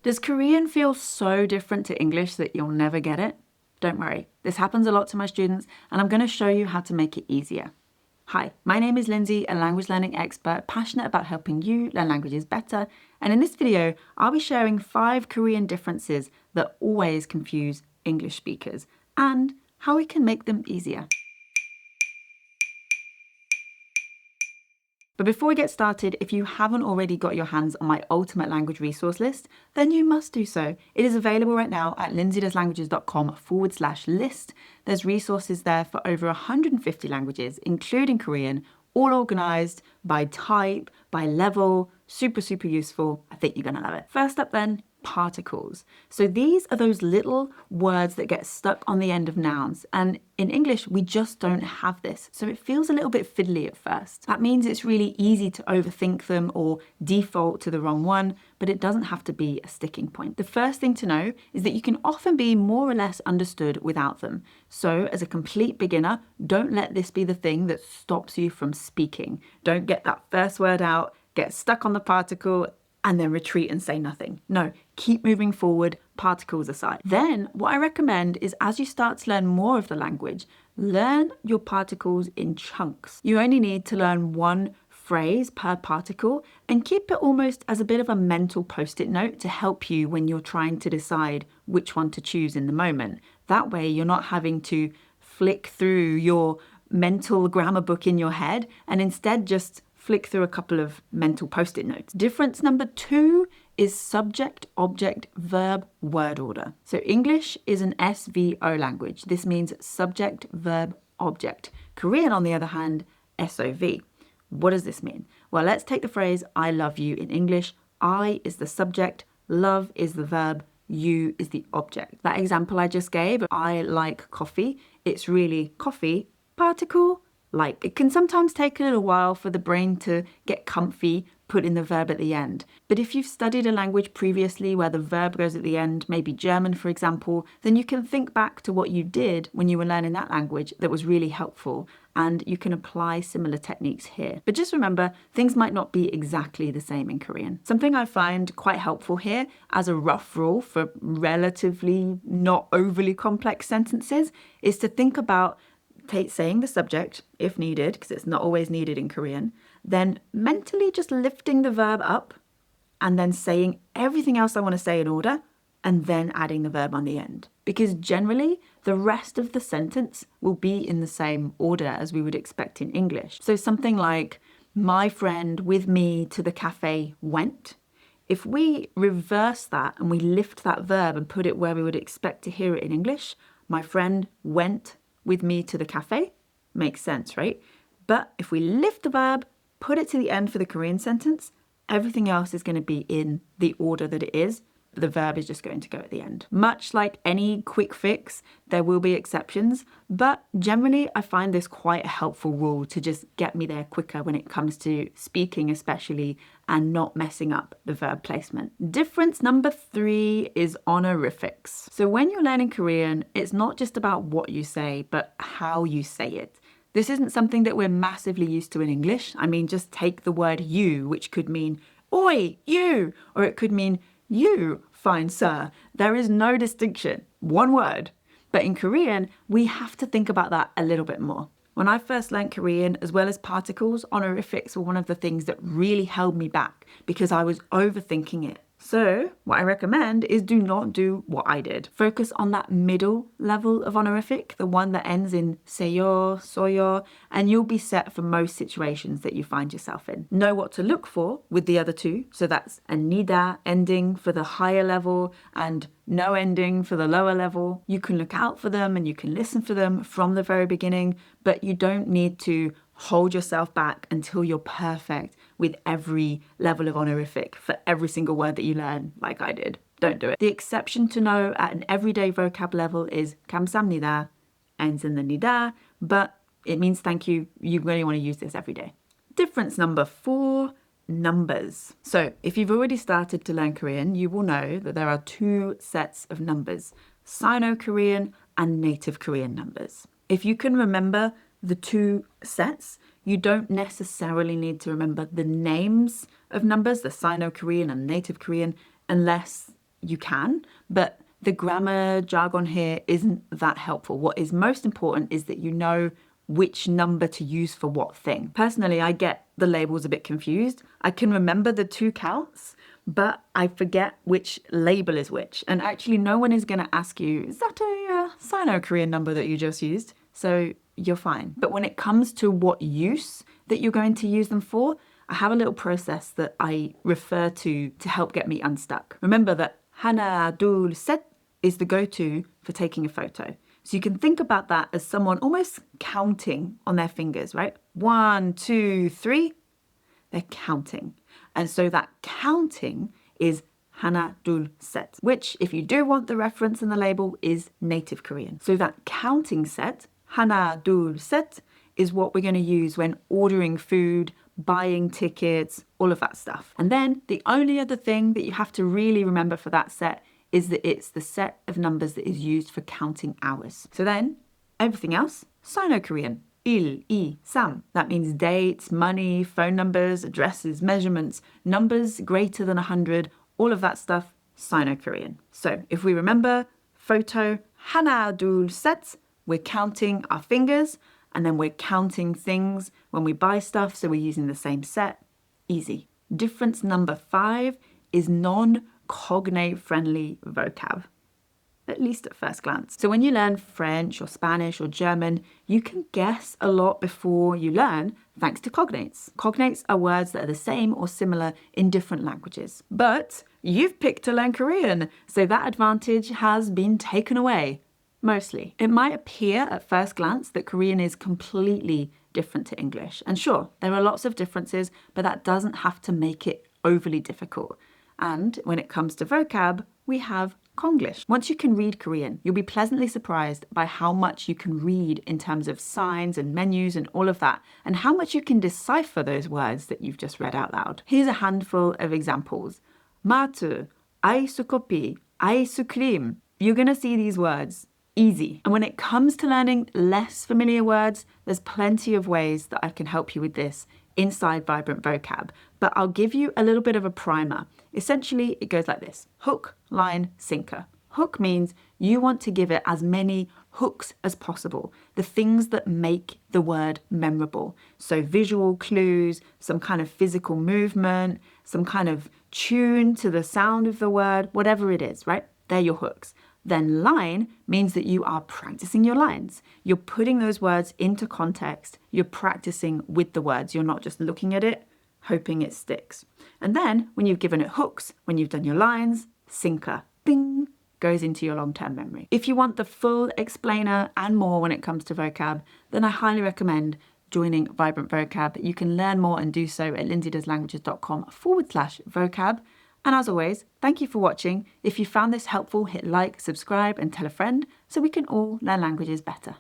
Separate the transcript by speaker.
Speaker 1: Does Korean feel so different to English that you'll never get it? Don't worry, this happens a lot to my students, and I'm going to show you how to make it easier. Hi, my name is Lindsay, a language learning expert passionate about helping you learn languages better, and in this video, I'll be sharing 5 Korean differences that always confuse English speakers, and how we can make them easier. But before we get started, if you haven't already got your hands on my ultimate language resource list, then you must do so. It is available right now at lindsaydoeslanguages.com/list. There's resources there for over 150 languages, including Korean, all organized by type, by level, super useful. I think you're gonna love it. First up then, particles. So these are those little words that get stuck on the end of nouns, and in English we just don't have this, so it feels a little bit fiddly at first. That means it's really easy to overthink them or default to the wrong one, but it doesn't have to be a sticking point. The first thing to know is that you can often be more or less understood without them. So as a complete beginner, don't let this be the thing that stops you from speaking. Don't get that first word out, get stuck on the particle, and then retreat and say nothing. No, keep moving forward, particles aside. Then what I recommend is as you start to learn more of the language, learn your particles in chunks. You only need to learn one phrase per particle and keep it almost as a bit of a mental post-it note to help you when you're trying to decide which one to choose in the moment. That way you're not having to flick through your mental grammar book in your head and instead just flick through a couple of mental post-it notes. Difference number 2 is subject, object, verb, word order. So English is an SVO language. This means subject, verb, object. Korean, on the other hand, SOV. What does this mean? Well, let's take the phrase, I love you in English. I is the subject, love is the verb, you is the object. That example I just gave, I like coffee, it's really coffee, particle, like. It can sometimes take a little while for the brain to get comfy putting the verb at the end. But if you've studied a language previously where the verb goes at the end, maybe German for example, then you can think back to what you did when you were learning that language that was really helpful, and you can apply similar techniques here. But just remember, things might not be exactly the same in Korean. Something I find quite helpful here as a rough rule for relatively not overly complex sentences is to think about saying the subject, if needed, because it's not always needed in Korean, then mentally just lifting the verb up and then saying everything else I want to say in order and then adding the verb on the end. Because generally, the rest of the sentence will be in the same order as we would expect in English. So something like, my friend with me to the cafe went. If we reverse that and we lift that verb and put it where we would expect to hear it in English, my friend went with me to the cafe, makes sense, right? But if we lift the verb, put it to the end for the Korean sentence, everything else is going to be in the order that it is. The verb is just going to go at the end. Much like any quick fix, there will be exceptions, but generally I find this quite a helpful rule to just get me there quicker when it comes to speaking especially and not messing up the verb placement. Difference number 3 is honorifics. So when you're learning Korean, it's not just about what you say, but how you say it. This isn't something that we're massively used to in English. I mean, just take the word you, which could mean, oi, you, or it could mean, you, fine sir. There is no distinction, one word. But in Korean, we have to think about that a little bit more. When I first learned Korean, as well as particles, honorifics were one of the things that really held me back because I was overthinking it. So what I recommend is do not do what I did. Focus on that middle level of honorific, the one that ends in seyo, soyo, and you'll be set for most situations that you find yourself in. Know what to look for with the other two. So that's a nida ending for the higher level and no ending for the lower level. You can look out for them and you can listen for them from the very beginning, but you don't need to hold yourself back until you're perfect with every level of honorific for every single word that you learn, like I did. Don't do it. The exception to know at an everyday vocab level is 감사합니다, ends in the nida, but it means thank you. You really want to use this every day. Difference number 4, numbers. So if you've already started to learn Korean, you will know that there are 2 sets of numbers, Sino-Korean and native Korean numbers. If you can remember the 2 sets, you don't necessarily need to remember the names of numbers, the Sino-Korean and native Korean, unless you can, but the grammar jargon here isn't that helpful. What is most important is that you know which number to use for what thing. Personally, I get the labels a bit confused. I can remember the 2 counts, but I forget which label is which. And actually, no one is going to ask you, is that a Sino-Korean number that you just used? So you're fine. But when it comes to what use that you're going to use them for, I have a little process that I refer to help get me unstuck. Remember that 하나, 둘, 셋 is the go-to for taking a photo. So you can think about that as someone almost counting on their fingers, right? 1, 2, 3. They're counting. And so that counting is 하나, 둘, 셋, which, if you do want the reference and the label, is native Korean. So that counting set, 하나, 둘, 셋, is what we're going to use when ordering food, buying tickets, all of that stuff. And then the only other thing that you have to really remember for that set is that it's the set of numbers that is used for counting hours. So then everything else, Sino-Korean. 1, 2, 3. That means dates, money, phone numbers, addresses, measurements, numbers greater than 100, all of that stuff, Sino-Korean. So if we remember, photo, 하나, 둘, 셋, we're counting our fingers, and then we're counting things when we buy stuff, so we're using the same set. Easy. Difference number 5 is non-cognate friendly vocab, at least at first glance. So when you learn French or Spanish or German, you can guess a lot before you learn thanks to cognates. Cognates are words that are the same or similar in different languages. But you've picked to learn Korean, so that advantage has been taken away. Mostly. It might appear at first glance that Korean is completely different to English. And sure, there are lots of differences, but that doesn't have to make it overly difficult. And when it comes to vocab, we have Konglish. Once you can read Korean, you'll be pleasantly surprised by how much you can read in terms of signs and menus and all of that, and how much you can decipher those words that you've just read out loud. Here's a handful of examples. 마트, 아이스커피, 아이스크림. You're going to see these words. Easy. And when it comes to learning less familiar words, there's plenty of ways that I can help you with this inside Vibrant Vocab. But I'll give you a little bit of a primer. Essentially, it goes like this. Hook, line, sinker. Hook means you want to give it as many hooks as possible, the things that make the word memorable. So visual clues, some kind of physical movement, some kind of tune to the sound of the word, whatever it is, right? They're your hooks. Then line means that you are practicing your lines. You're putting those words into context. You're practicing with the words. You're not just looking at it, hoping it sticks. And then when you've given it hooks, when you've done your lines, sinker, bing, goes into your long-term memory. If you want the full explainer and more when it comes to vocab, then I highly recommend joining Vibrant Vocab. You can learn more and do so at lindsaydoeslanguages.com/vocab. And as always, thank you for watching. If you found this helpful, hit like, subscribe, and tell a friend so we can all learn languages better.